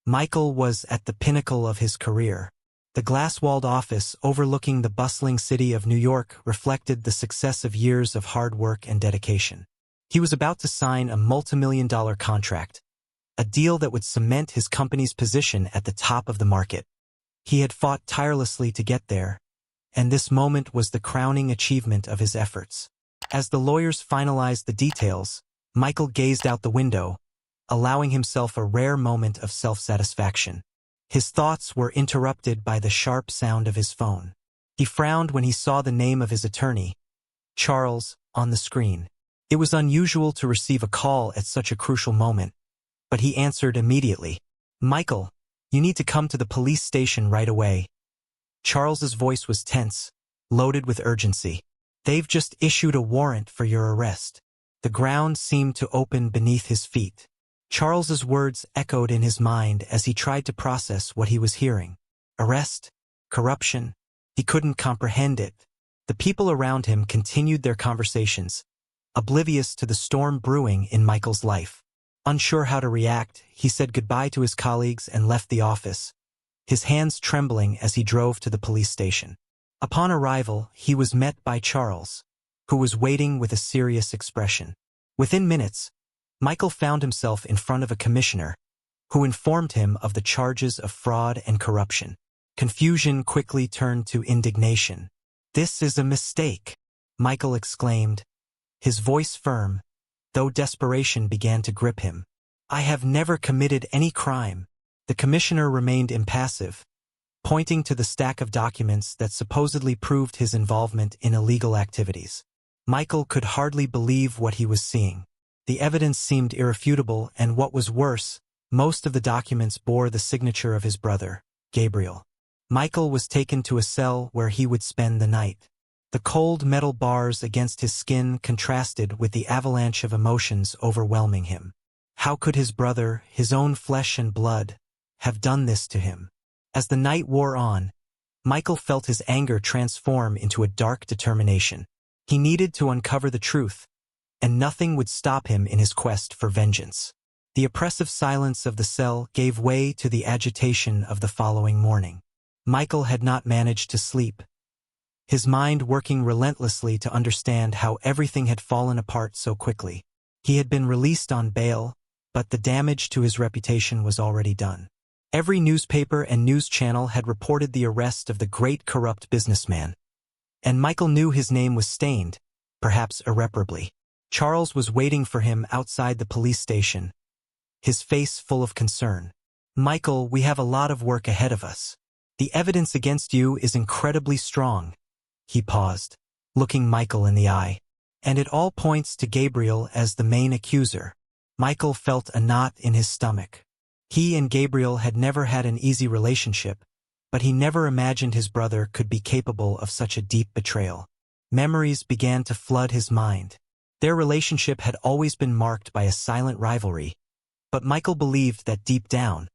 Michael was at the pinnacle of his career. The glass-walled office overlooking the bustling city of New York reflected the success of years of hard work and dedication. He was about to sign a multimillion-dollar contract, a deal that would cement his company's position at the top of the market. He had fought tirelessly to get there, and this moment was the crowning achievement of his efforts. As the lawyers finalized the details, Michael gazed out the window, allowing himself a rare moment of self-satisfaction. His thoughts were interrupted by the sharp sound of his phone. He frowned when he saw the name of his attorney, Charles, on the screen. It was unusual to receive a call at such a crucial moment, but he answered immediately. "Michael, you need to come to the police station right away." Charles's voice was tense, loaded with urgency. "They've just issued a warrant for your arrest." The ground seemed to open beneath his feet. Charles's words echoed in his mind as he tried to process what he was hearing. Arrest? Corruption? He couldn't comprehend it. The people around him continued their conversations, oblivious to the storm brewing in Michael's life. Unsure how to react, he said goodbye to his colleagues and left the office, his hands trembling as he drove to the police station. Upon arrival, he was met by Charles, who was waiting with a serious expression. Within minutes, Michael found himself in front of a commissioner, who informed him of the charges of fraud and corruption. Confusion quickly turned to indignation. "This is a mistake," Michael exclaimed, his voice firm, though desperation began to grip him. "I have never committed any crime." The commissioner remained impassive, pointing to the stack of documents that supposedly proved his involvement in illegal activities. Michael could hardly believe what he was seeing. The evidence seemed irrefutable, and what was worse, most of the documents bore the signature of his brother, Gabriel. Michael was taken to a cell where he would spend the night. The cold metal bars against his skin contrasted with the avalanche of emotions overwhelming him. How could his brother, his own flesh and blood, have done this to him? As the night wore on, Michael felt his anger transform into a dark determination. He needed to uncover the truth, and nothing would stop him in his quest for vengeance. The oppressive silence of the cell gave way to the agitation of the following morning. Michael had not managed to sleep, his mind working relentlessly to understand how everything had fallen apart so quickly. He had been released on bail, but the damage to his reputation was already done. Every newspaper and news channel had reported the arrest of the great corrupt businessman, and Michael knew his name was stained, perhaps irreparably. Charles was waiting for him outside the police station, his face full of concern. "Michael, we have a lot of work ahead of us. The evidence against you is incredibly strong." He paused, looking Michael in the eye. "And it all points to Gabriel as the main accuser." Michael felt a knot in his stomach. He and Gabriel had never had an easy relationship, but he never imagined his brother could be capable of such a deep betrayal. Memories began to flood his mind. Their relationship had always been marked by a silent rivalry, but Michael believed that deep down,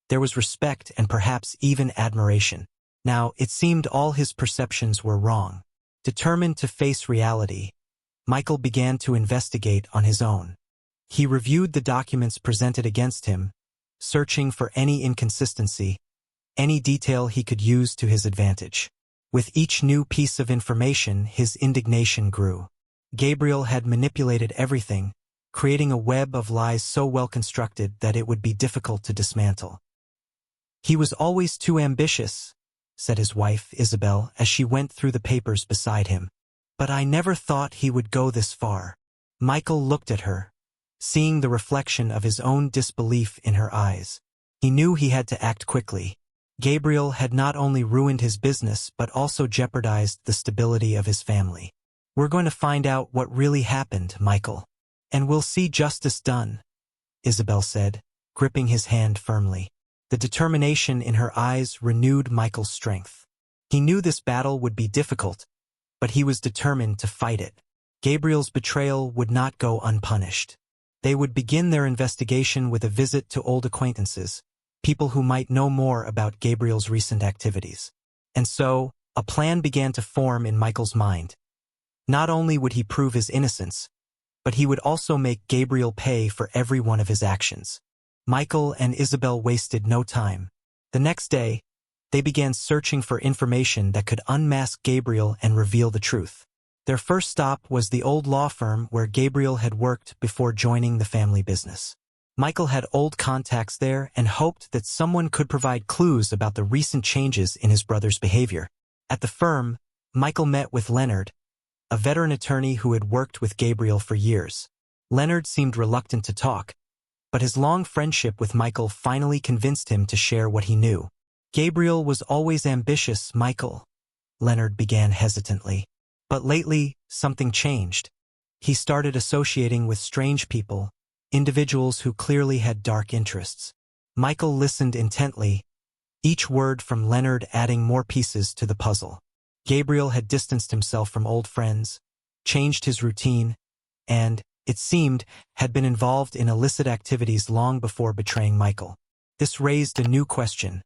there was respect and perhaps even admiration. Now, it seemed all his perceptions were wrong. Determined to face reality, Michael began to investigate on his own. He reviewed the documents presented against him, searching for any inconsistency, any detail he could use to his advantage. With each new piece of information, his indignation grew. Gabriel had manipulated everything, creating a web of lies so well constructed that it would be difficult to dismantle. "He was always too ambitious," said his wife, Isabel, as she went through the papers beside him. "But I never thought he would go this far." Michael looked at her, seeing the reflection of his own disbelief in her eyes. He knew he had to act quickly. Gabriel had not only ruined his business but also jeopardized the stability of his family. "We're going to find out what really happened, Michael, and we'll see justice done," Isabel said, gripping his hand firmly. The determination in her eyes renewed Michael's strength. He knew this battle would be difficult, but he was determined to fight it. Gabriel's betrayal would not go unpunished. They would begin their investigation with a visit to old acquaintances, people who might know more about Gabriel's recent activities. And so, a plan began to form in Michael's mind. Not only would he prove his innocence, but he would also make Gabriel pay for every one of his actions. Michael and Isabel wasted no time. The next day, they began searching for information that could unmask Gabriel and reveal the truth. Their first stop was the old law firm where Gabriel had worked before joining the family business. Michael had old contacts there and hoped that someone could provide clues about the recent changes in his brother's behavior. At the firm, Michael met with Leonard, a veteran attorney who had worked with Gabriel for years. Leonard seemed reluctant to talk, but his long friendship with Michael finally convinced him to share what he knew. Gabriel was always ambitious, Michael, Leonard began hesitantly. But lately, something changed. He started associating with strange people, individuals who clearly had dark interests. Michael listened intently, each word from Leonard adding more pieces to the puzzle. Gabriel had distanced himself from old friends, changed his routine, and, it seemed, had been involved in illicit activities long before betraying Michael. This raised a new question.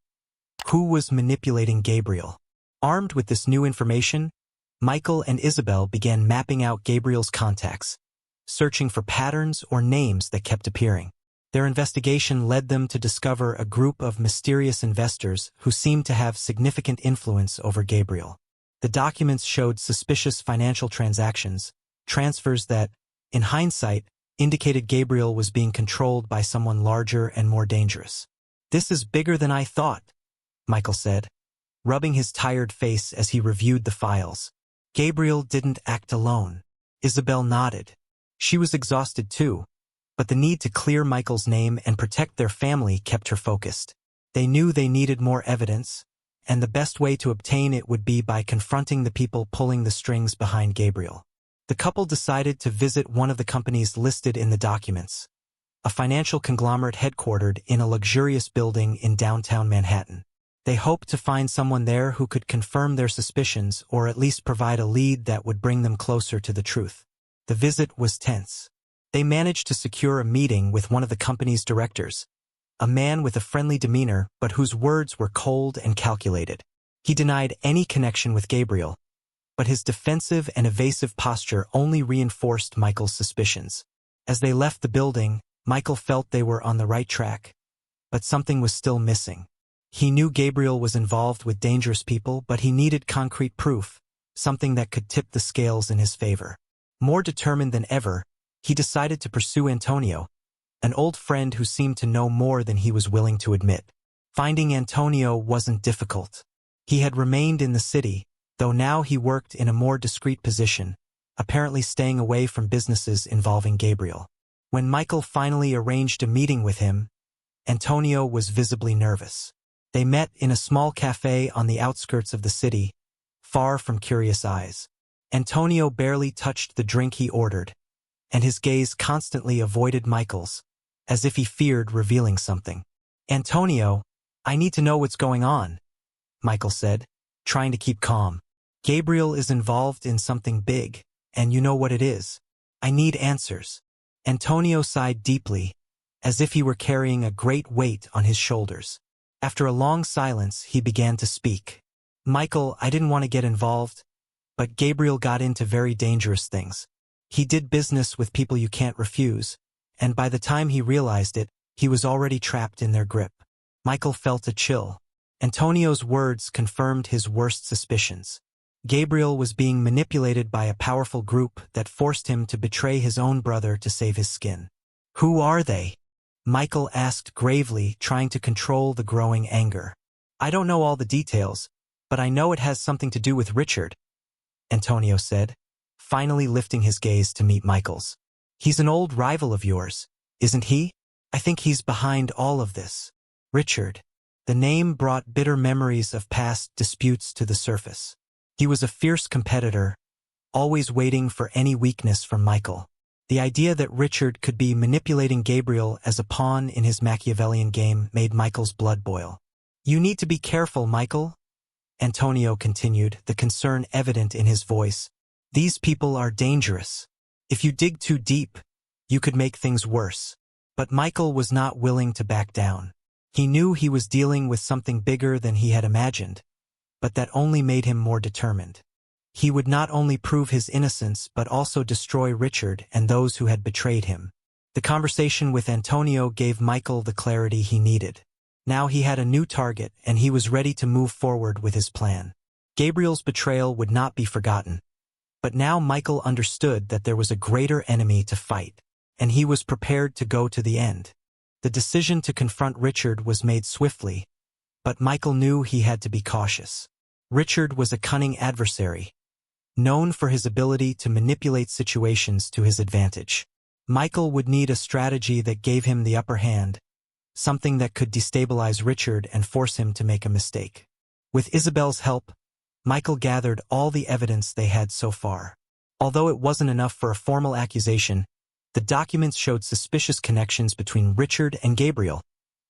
Who was manipulating Gabriel? Armed with this new information, Michael and Isabel began mapping out Gabriel's contacts, searching for patterns or names that kept appearing. Their investigation led them to discover a group of mysterious investors who seemed to have significant influence over Gabriel. The documents showed suspicious financial transactions, transfers that, in hindsight, indicated Gabriel was being controlled by someone larger and more dangerous. "This is bigger than I thought," Michael said, rubbing his tired face as he reviewed the files. Gabriel didn't act alone. Isabel nodded. She was exhausted too, but the need to clear Michael's name and protect their family kept her focused. They knew they needed more evidence, and the best way to obtain it would be by confronting the people pulling the strings behind Gabriel. The couple decided to visit one of the companies listed in the documents, a financial conglomerate headquartered in a luxurious building in downtown Manhattan. They hoped to find someone there who could confirm their suspicions or at least provide a lead that would bring them closer to the truth. The visit was tense. They managed to secure a meeting with one of the company's directors, a man with a friendly demeanor but whose words were cold and calculated. He denied any connection with Gabriel, but his defensive and evasive posture only reinforced Michael's suspicions. As they left the building, Michael felt they were on the right track, but something was still missing. He knew Gabriel was involved with dangerous people, but he needed concrete proof, something that could tip the scales in his favor. More determined than ever, he decided to pursue Antonio, an old friend who seemed to know more than he was willing to admit. Finding Antonio wasn't difficult. He had remained in the city, though now he worked in a more discreet position, apparently staying away from businesses involving Gabriel. When Michael finally arranged a meeting with him, Antonio was visibly nervous. They met in a small cafe on the outskirts of the city, far from curious eyes. Antonio barely touched the drink he ordered, and his gaze constantly avoided Michael's, as if he feared revealing something. "Antonio, I need to know what's going on," Michael said, trying to keep calm. "Gabriel is involved in something big, and you know what it is. I need answers." Antonio sighed deeply, as if he were carrying a great weight on his shoulders. After a long silence, he began to speak. "Michael, I didn't want to get involved, but Gabriel got into very dangerous things. He did business with people you can't refuse, and by the time he realized it, he was already trapped in their grip." Michael felt a chill. Antonio's words confirmed his worst suspicions. Gabriel was being manipulated by a powerful group that forced him to betray his own brother to save his skin. "Who are they?" Michael asked gravely, trying to control the growing anger. "I don't know all the details, but I know it has something to do with Richard," Antonio said, finally lifting his gaze to meet Michael's. "He's an old rival of yours, isn't he? I think he's behind all of this." Richard. The name brought bitter memories of past disputes to the surface. He was a fierce competitor, always waiting for any weakness from Michael. The idea that Richard could be manipulating Gabriel as a pawn in his Machiavellian game made Michael's blood boil. "You need to be careful, Michael," Antonio continued, the concern evident in his voice. "These people are dangerous. If you dig too deep, you could make things worse." But Michael was not willing to back down. He knew he was dealing with something bigger than he had imagined, but that only made him more determined. He would not only prove his innocence but also destroy Richard and those who had betrayed him. The conversation with Antonio gave Michael the clarity he needed. Now he had a new target, and he was ready to move forward with his plan. Gabriel's betrayal would not be forgotten. But now Michael understood that there was a greater enemy to fight, and he was prepared to go to the end. The decision to confront Richard was made swiftly, but Michael knew he had to be cautious. Richard was a cunning adversary, known for his ability to manipulate situations to his advantage. Michael would need a strategy that gave him the upper hand, something that could destabilize Richard and force him to make a mistake. With Isabel's help, Michael gathered all the evidence they had so far. Although it wasn't enough for a formal accusation, the documents showed suspicious connections between Richard and Gabriel,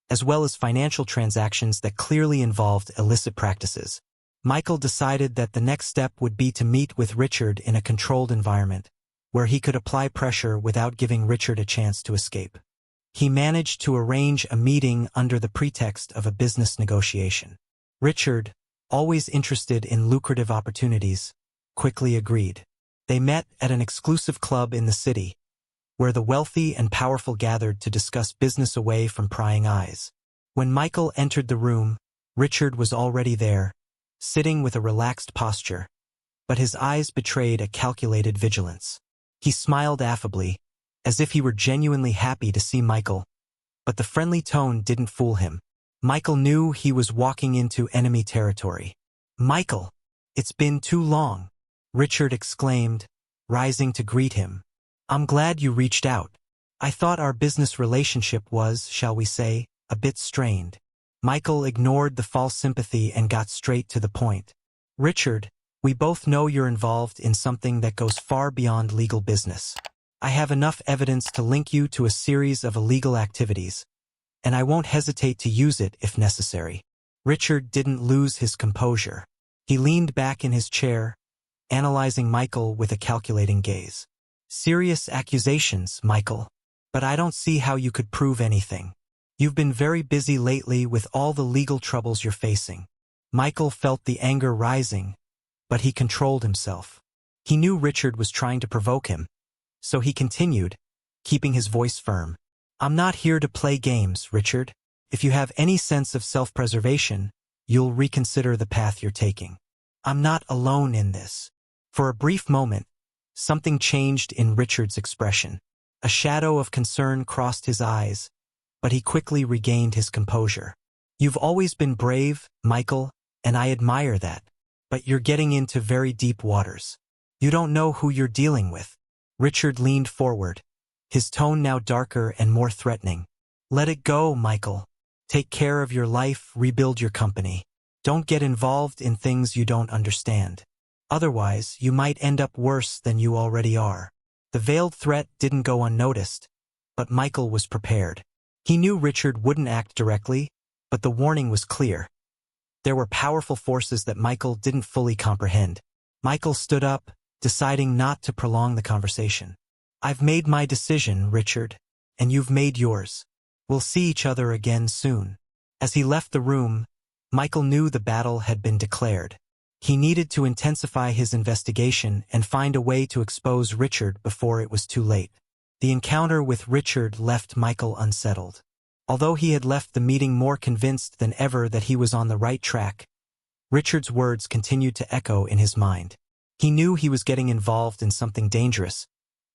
as well as financial transactions that clearly involved illicit practices. Michael decided that the next step would be to meet with Richard in a controlled environment, where he could apply pressure without giving Richard a chance to escape. He managed to arrange a meeting under the pretext of a business negotiation. Richard, always interested in lucrative opportunities, quickly agreed. They met at an exclusive club in the city, where the wealthy and powerful gathered to discuss business away from prying eyes. When Michael entered the room, Richard was already there, sitting with a relaxed posture, but his eyes betrayed a calculated vigilance. He smiled affably, as if he were genuinely happy to see Michael, but the friendly tone didn't fool him. Michael knew he was walking into enemy territory. "Michael, it's been too long," Richard exclaimed, rising to greet him. "I'm glad you reached out. I thought our business relationship was, shall we say, a bit strained." Michael ignored the false sympathy and got straight to the point. "Richard, we both know you're involved in something that goes far beyond legal business. I have enough evidence to link you to a series of illegal activities, and I won't hesitate to use it if necessary." Richard didn't lose his composure. He leaned back in his chair, analyzing Michael with a calculating gaze. "Serious accusations, Michael. But I don't see how you could prove anything. You've been very busy lately with all the legal troubles you're facing." Michael felt the anger rising, but he controlled himself. He knew Richard was trying to provoke him, so he continued, keeping his voice firm. "I'm not here to play games, Richard. If you have any sense of self-preservation, you'll reconsider the path you're taking. I'm not alone in this." For a brief moment, something changed in Richard's expression. A shadow of concern crossed his eyes, but he quickly regained his composure. "You've always been brave, Michael, and I admire that. But you're getting into very deep waters. You don't know who you're dealing with." Richard leaned forward, his tone now darker and more threatening. "Let it go, Michael. Take care of your life, rebuild your company. Don't get involved in things you don't understand. Otherwise, you might end up worse than you already are." The veiled threat didn't go unnoticed, but Michael was prepared. He knew Richard wouldn't act directly, but the warning was clear. There were powerful forces that Michael didn't fully comprehend. Michael stood up, deciding not to prolong the conversation. "I've made my decision, Richard, and you've made yours. We'll see each other again soon." As he left the room, Michael knew the battle had been declared. He needed to intensify his investigation and find a way to expose Richard before it was too late. The encounter with Richard left Michael unsettled. Although he had left the meeting more convinced than ever that he was on the right track, Richard's words continued to echo in his mind. He knew he was getting involved in something dangerous,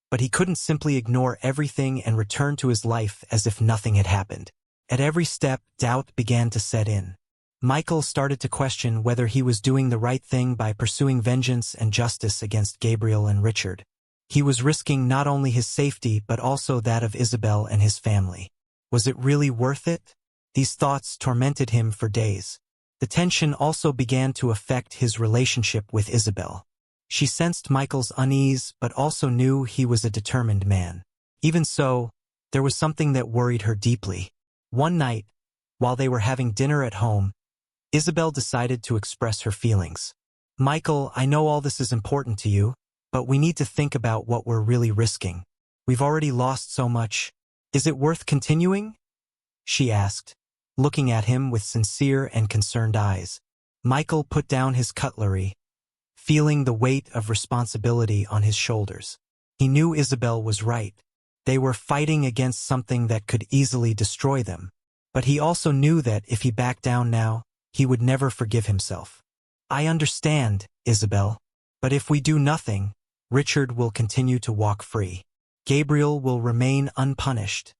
but he couldn't simply ignore everything and return to his life as if nothing had happened. At every step, doubt began to set in. Michael started to question whether he was doing the right thing by pursuing vengeance and justice against Gabriel and Richard. He was risking not only his safety but also that of Isabel and his family. Was it really worth it? These thoughts tormented him for days. The tension also began to affect his relationship with Isabel. She sensed Michael's unease but also knew he was a determined man. Even so, there was something that worried her deeply. One night, while they were having dinner at home, Isabel decided to express her feelings. "Michael, I know all this is important to you, but we need to think about what we're really risking. We've already lost so much. Is it worth continuing?" she asked, looking at him with sincere and concerned eyes. Michael put down his cutlery, feeling the weight of responsibility on his shoulders. He knew Isabel was right. They were fighting against something that could easily destroy them. But he also knew that if he backed down now, he would never forgive himself. I understand, Isabel. But if we do nothing, Richard will continue to walk free. Gabriel will remain unpunished.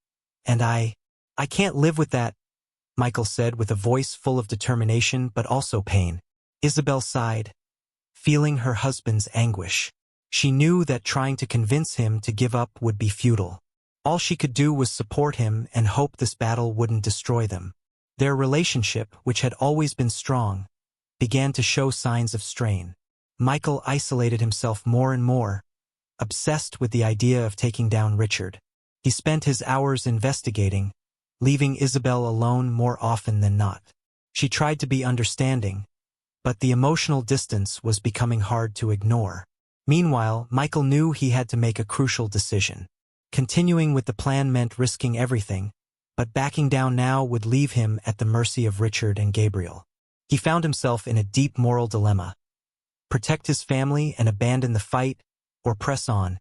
And I can't live with that, Michael said with a voice full of determination but also pain. Isabel sighed, feeling her husband's anguish. She knew that trying to convince him to give up would be futile. All she could do was support him and hope this battle wouldn't destroy them. Their relationship, which had always been strong, began to show signs of strain. Michael isolated himself more and more, obsessed with the idea of taking down Richard. He spent his hours investigating, leaving Isabel alone more often than not. She tried to be understanding, but the emotional distance was becoming hard to ignore. Meanwhile, Michael knew he had to make a crucial decision. Continuing with the plan meant risking everything, but backing down now would leave him at the mercy of Richard and Gabriel. He found himself in a deep moral dilemma. Protect his family and abandon the fight, or press on,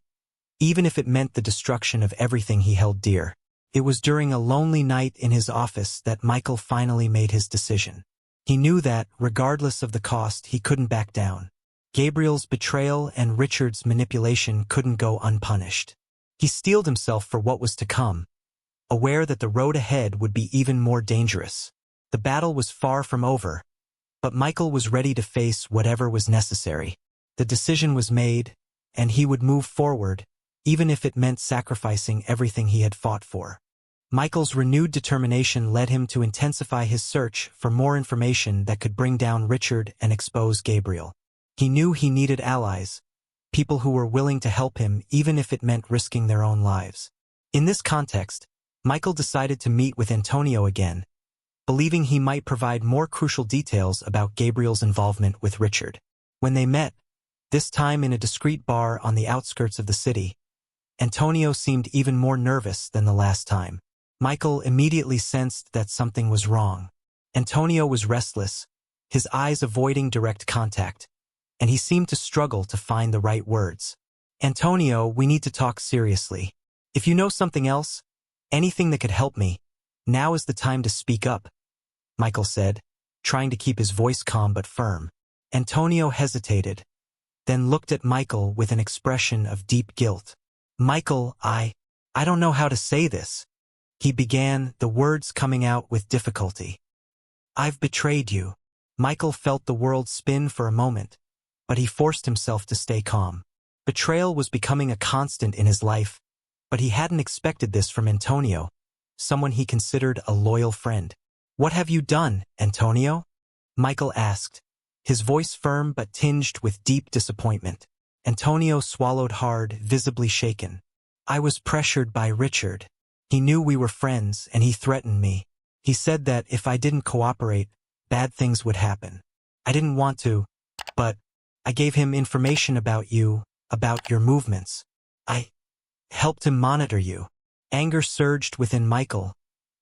even if it meant the destruction of everything he held dear. It was during a lonely night in his office that Michael finally made his decision. He knew that, regardless of the cost, he couldn't back down. Gabriel's betrayal and Richard's manipulation couldn't go unpunished. He steeled himself for what was to come, aware that the road ahead would be even more dangerous. The battle was far from over, but Michael was ready to face whatever was necessary. The decision was made, and he would move forward, even if it meant sacrificing everything he had fought for. Michael's renewed determination led him to intensify his search for more information that could bring down Richard and expose Gabriel. He knew he needed allies, people who were willing to help him even if it meant risking their own lives. In this context, Michael decided to meet with Antonio again, believing he might provide more crucial details about Gabriel's involvement with Richard. When they met, this time in a discreet bar on the outskirts of the city, Antonio seemed even more nervous than the last time. Michael immediately sensed that something was wrong. Antonio was restless, his eyes avoiding direct contact, and he seemed to struggle to find the right words. Antonio, we need to talk seriously. If you know something else, anything that could help me, now is the time to speak up, Michael said, trying to keep his voice calm but firm. Antonio hesitated, then looked at Michael with an expression of deep guilt. Michael, I don't know how to say this. He began, the words coming out with difficulty. I've betrayed you. Michael felt the world spin for a moment, but he forced himself to stay calm. Betrayal was becoming a constant in his life, but he hadn't expected this from Antonio, someone he considered a loyal friend. What have you done, Antonio? Michael asked, his voice firm but tinged with deep disappointment. Antonio swallowed hard, visibly shaken. I was pressured by Richard. He knew we were friends, and he threatened me. He said that if I didn't cooperate, bad things would happen. I didn't want to, but I gave him information about you, about your movements. I helped him monitor you. Anger surged within Michael,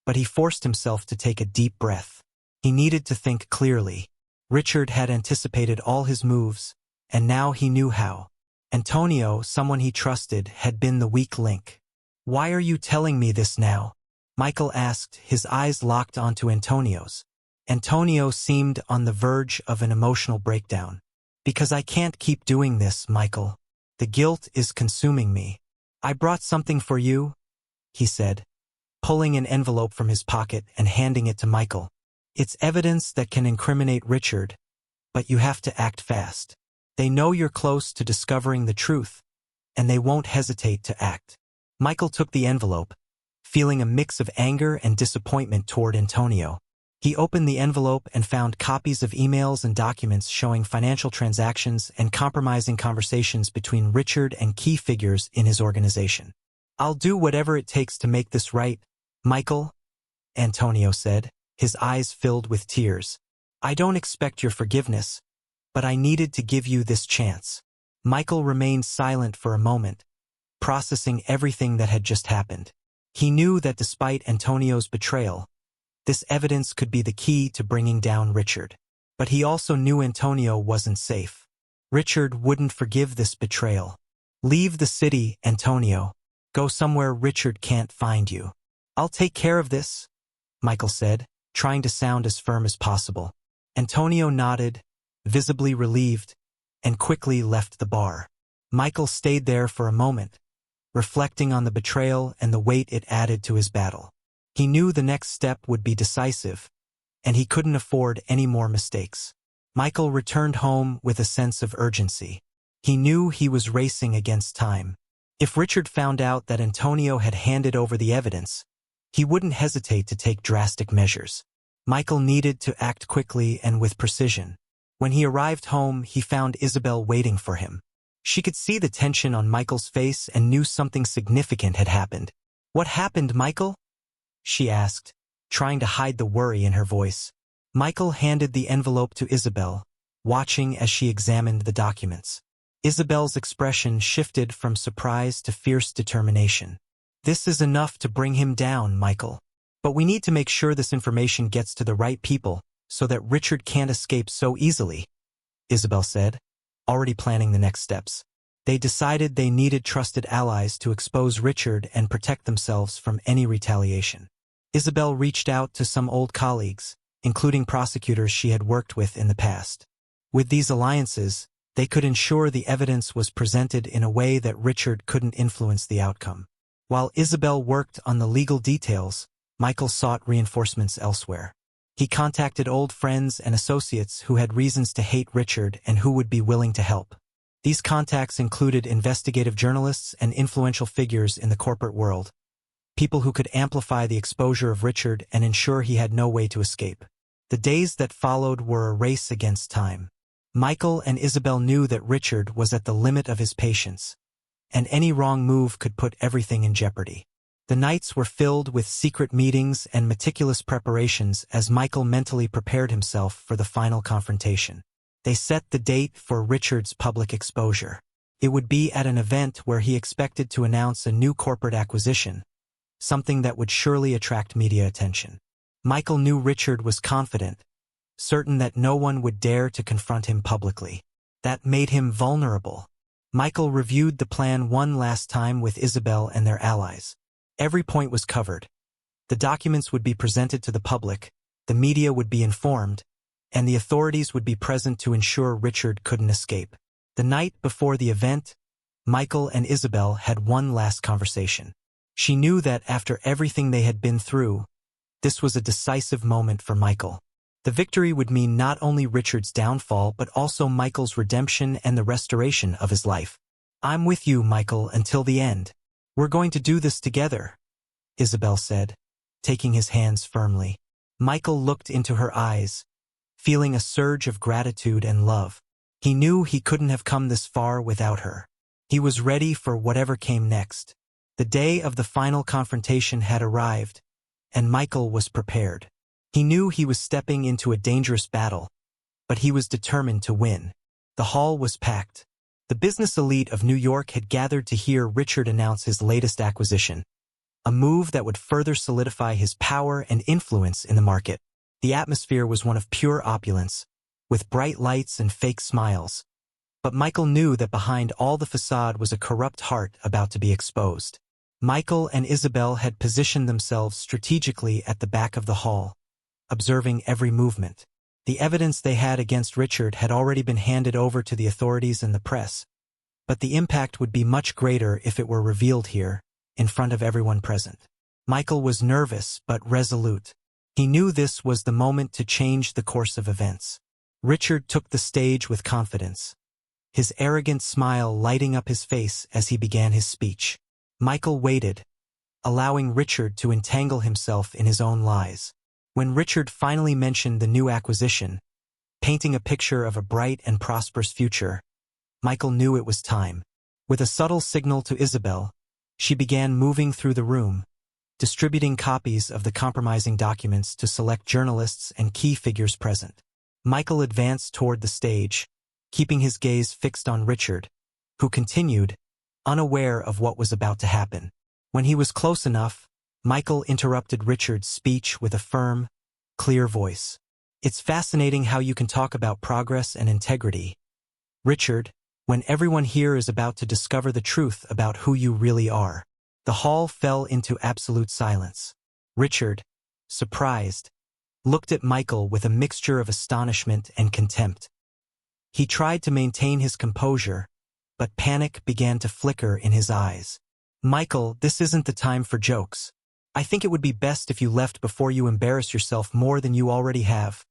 but he forced himself to take a deep breath. He needed to think clearly. Richard had anticipated all his moves, and now he knew how. Antonio, someone he trusted, had been the weak link. Why are you telling me this now? Michael asked, his eyes locked onto Antonio's. Antonio seemed on the verge of an emotional breakdown. Because I can't keep doing this, Michael. The guilt is consuming me. I brought something for you, he said, pulling an envelope from his pocket and handing it to Michael. It's evidence that can incriminate Richard, but you have to act fast. They know you're close to discovering the truth, and they won't hesitate to act. Michael took the envelope, feeling a mix of anger and disappointment toward Antonio. He opened the envelope and found copies of emails and documents showing financial transactions and compromising conversations between Richard and key figures in his organization. I'll do whatever it takes to make this right, Michael, Antonio said, his eyes filled with tears. I don't expect your forgiveness, but I needed to give you this chance. Michael remained silent for a moment, processing everything that had just happened. He knew that despite Antonio's betrayal, this evidence could be the key to bringing down Richard. But he also knew Antonio wasn't safe. Richard wouldn't forgive this betrayal. Leave the city, Antonio. Go somewhere Richard can't find you. I'll take care of this, Michael said, trying to sound as firm as possible. Antonio nodded, visibly relieved, and quickly left the bar. Michael stayed there for a moment, reflecting on the betrayal and the weight it added to his battle. He knew the next step would be decisive, and he couldn't afford any more mistakes. Michael returned home with a sense of urgency. He knew he was racing against time. If Richard found out that Antonio had handed over the evidence, he wouldn't hesitate to take drastic measures. Michael needed to act quickly and with precision. When he arrived home, he found Isabel waiting for him. She could see the tension on Michael's face and knew something significant had happened. "What happened, Michael?" she asked, trying to hide the worry in her voice. Michael handed the envelope to Isabel, watching as she examined the documents. Isabel's expression shifted from surprise to fierce determination. "This is enough to bring him down, Michael. But we need to make sure this information gets to the right people so that Richard can't escape so easily," Isabel said, already planning the next steps. They decided they needed trusted allies to expose Richard and protect themselves from any retaliation. Isabel reached out to some old colleagues, including prosecutors she had worked with in the past. With these alliances, they could ensure the evidence was presented in a way that Richard couldn't influence the outcome. While Isabel worked on the legal details, Michael sought reinforcements elsewhere. He contacted old friends and associates who had reasons to hate Richard and who would be willing to help. These contacts included investigative journalists and influential figures in the corporate world, people who could amplify the exposure of Richard and ensure he had no way to escape. The days that followed were a race against time. Michael and Isabel knew that Richard was at the limit of his patience, and any wrong move could put everything in jeopardy. The nights were filled with secret meetings and meticulous preparations as Michael mentally prepared himself for the final confrontation. They set the date for Richard's public exposure. It would be at an event where he expected to announce a new corporate acquisition, something that would surely attract media attention. Michael knew Richard was confident, certain that no one would dare to confront him publicly. That made him vulnerable. Michael reviewed the plan one last time with Isabel and their allies. Every point was covered. The documents would be presented to the public, the media would be informed, and the authorities would be present to ensure Richard couldn't escape. The night before the event, Michael and Isabel had one last conversation. She knew that after everything they had been through, this was a decisive moment for Michael. The victory would mean not only Richard's downfall but also Michael's redemption and the restoration of his life. "I'm with you, Michael, until the end. We're going to do this together," Isabel said, taking his hands firmly. Michael looked into her eyes, feeling a surge of gratitude and love. He knew he couldn't have come this far without her. He was ready for whatever came next. The day of the final confrontation had arrived, and Michael was prepared. He knew he was stepping into a dangerous battle, but he was determined to win. The hall was packed. The business elite of New York had gathered to hear Richard announce his latest acquisition, a move that would further solidify his power and influence in the market. The atmosphere was one of pure opulence, with bright lights and fake smiles. But Michael knew that behind all the facade was a corrupt heart about to be exposed. Michael and Isabel had positioned themselves strategically at the back of the hall, observing every movement. The evidence they had against Richard had already been handed over to the authorities and the press, but the impact would be much greater if it were revealed here, in front of everyone present. Michael was nervous but resolute. He knew this was the moment to change the course of events. Richard took the stage with confidence, his arrogant smile lighting up his face as he began his speech. Michael waited, allowing Richard to entangle himself in his own lies. When Richard finally mentioned the new acquisition, painting a picture of a bright and prosperous future, Michael knew it was time. With a subtle signal to Isabel, she began moving through the room, distributing copies of the compromising documents to select journalists and key figures present. Michael advanced toward the stage, keeping his gaze fixed on Richard, who continued, unaware of what was about to happen. When he was close enough, Michael interrupted Richard's speech with a firm, clear voice. "It's fascinating how you can talk about progress and integrity, Richard, when everyone here is about to discover the truth about who you really are." The hall fell into absolute silence. Richard, surprised, looked at Michael with a mixture of astonishment and contempt. He tried to maintain his composure, but panic began to flicker in his eyes. "Michael, this isn't the time for jokes. I think it would be best if you left before you embarrass yourself more than you already have,"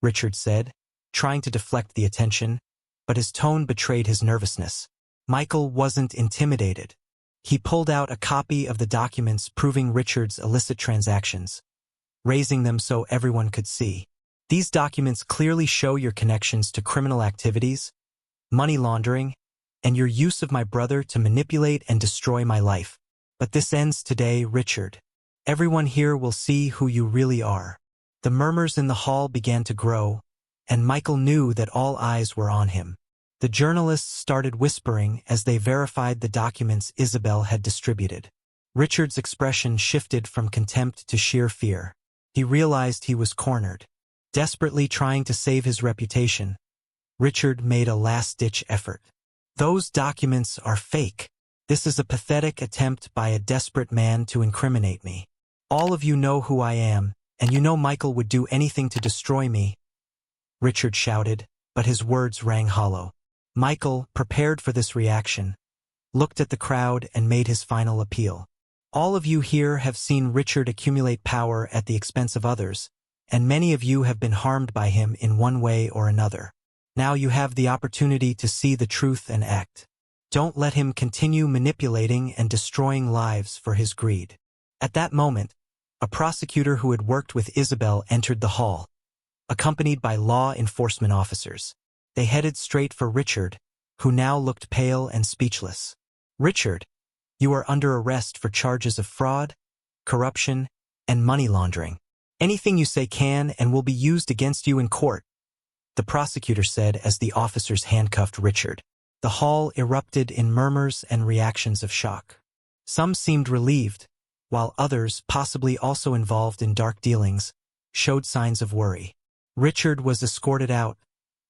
Richard said, trying to deflect the attention, but his tone betrayed his nervousness. Michael wasn't intimidated. He pulled out a copy of the documents proving Richard's illicit transactions, raising them so everyone could see. "These documents clearly show your connections to criminal activities, money laundering, and your use of my brother to manipulate and destroy my life. But this ends today, Richard. Everyone here will see who you really are." The murmurs in the hall began to grow, and Michael knew that all eyes were on him. The journalists started whispering as they verified the documents Isabel had distributed. Richard's expression shifted from contempt to sheer fear. He realized he was cornered. Desperately trying to save his reputation, Richard made a last-ditch effort. "Those documents are fake. This is a pathetic attempt by a desperate man to incriminate me. All of you know who I am, and you know Michael would do anything to destroy me," Richard shouted, but his words rang hollow. Michael, prepared for this reaction, looked at the crowd and made his final appeal. "All of you here have seen Richard accumulate power at the expense of others, and many of you have been harmed by him in one way or another. Now you have the opportunity to see the truth and act. Don't let him continue manipulating and destroying lives for his greed." At that moment, a prosecutor who had worked with Isabel entered the hall, accompanied by law enforcement officers. They headed straight for Richard, who now looked pale and speechless. "Richard, you are under arrest for charges of fraud, corruption, and money laundering. Anything you say can and will be used against you in court," the prosecutor said as the officers handcuffed Richard. The hall erupted in murmurs and reactions of shock. Some seemed relieved, while others, possibly also involved in dark dealings, showed signs of worry. Richard was escorted out,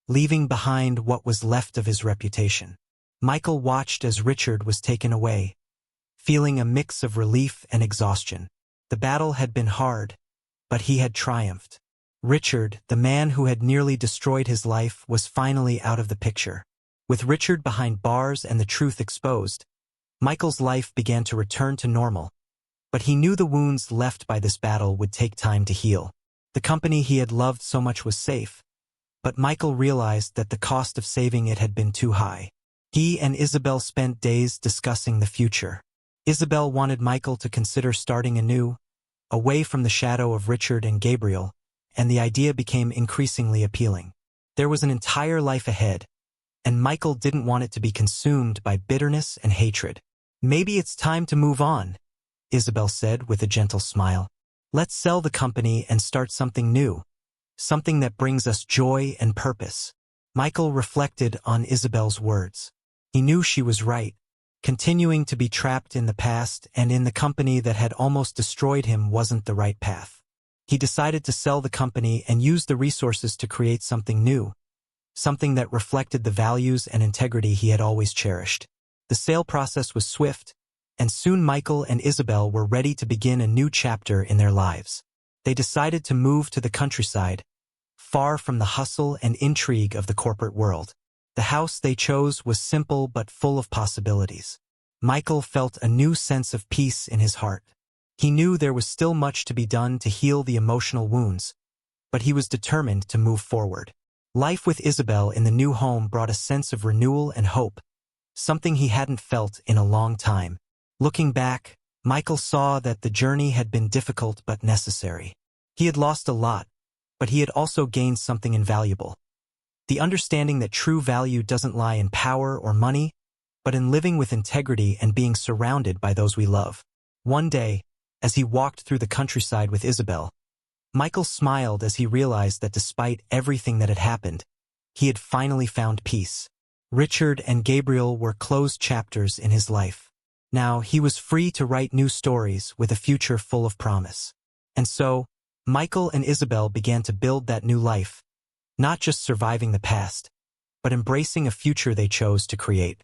leaving behind what was left of his reputation. Michael watched as Richard was taken away, feeling a mix of relief and exhaustion. The battle had been hard, but he had triumphed. Richard, the man who had nearly destroyed his life, was finally out of the picture. With Richard behind bars and the truth exposed, Michael's life began to return to normal, but he knew the wounds left by this battle would take time to heal. The company he had loved so much was safe, but Michael realized that the cost of saving it had been too high. He and Isabel spent days discussing the future. Isabel wanted Michael to consider starting anew, away from the shadow of Richard and Gabriel, and the idea became increasingly appealing. There was an entire life ahead, and Michael didn't want it to be consumed by bitterness and hatred. "Maybe it's time to move on," Isabel said with a gentle smile. "Let's sell the company and start something new, something that brings us joy and purpose." Michael reflected on Isabel's words. He knew she was right. Continuing to be trapped in the past and in the company that had almost destroyed him wasn't the right path. He decided to sell the company and use the resources to create something new, something that reflected the values and integrity he had always cherished. The sale process was swift, and soon Michael and Isabel were ready to begin a new chapter in their lives. They decided to move to the countryside, far from the hustle and intrigue of the corporate world. The house they chose was simple but full of possibilities. Michael felt a new sense of peace in his heart. He knew there was still much to be done to heal the emotional wounds, but he was determined to move forward. Life with Isabel in the new home brought a sense of renewal and hope, something he hadn't felt in a long time. Looking back, Michael saw that the journey had been difficult but necessary. He had lost a lot, but he had also gained something invaluable. The understanding that true value doesn't lie in power or money, but in living with integrity and being surrounded by those we love. One day, as he walked through the countryside with Isabel, Michael smiled as he realized that despite everything that had happened, he had finally found peace. Richard and Gabriel were closed chapters in his life. Now he was free to write new stories with a future full of promise. And so, Michael and Isabel began to build that new life, not just surviving the past, but embracing a future they chose to create.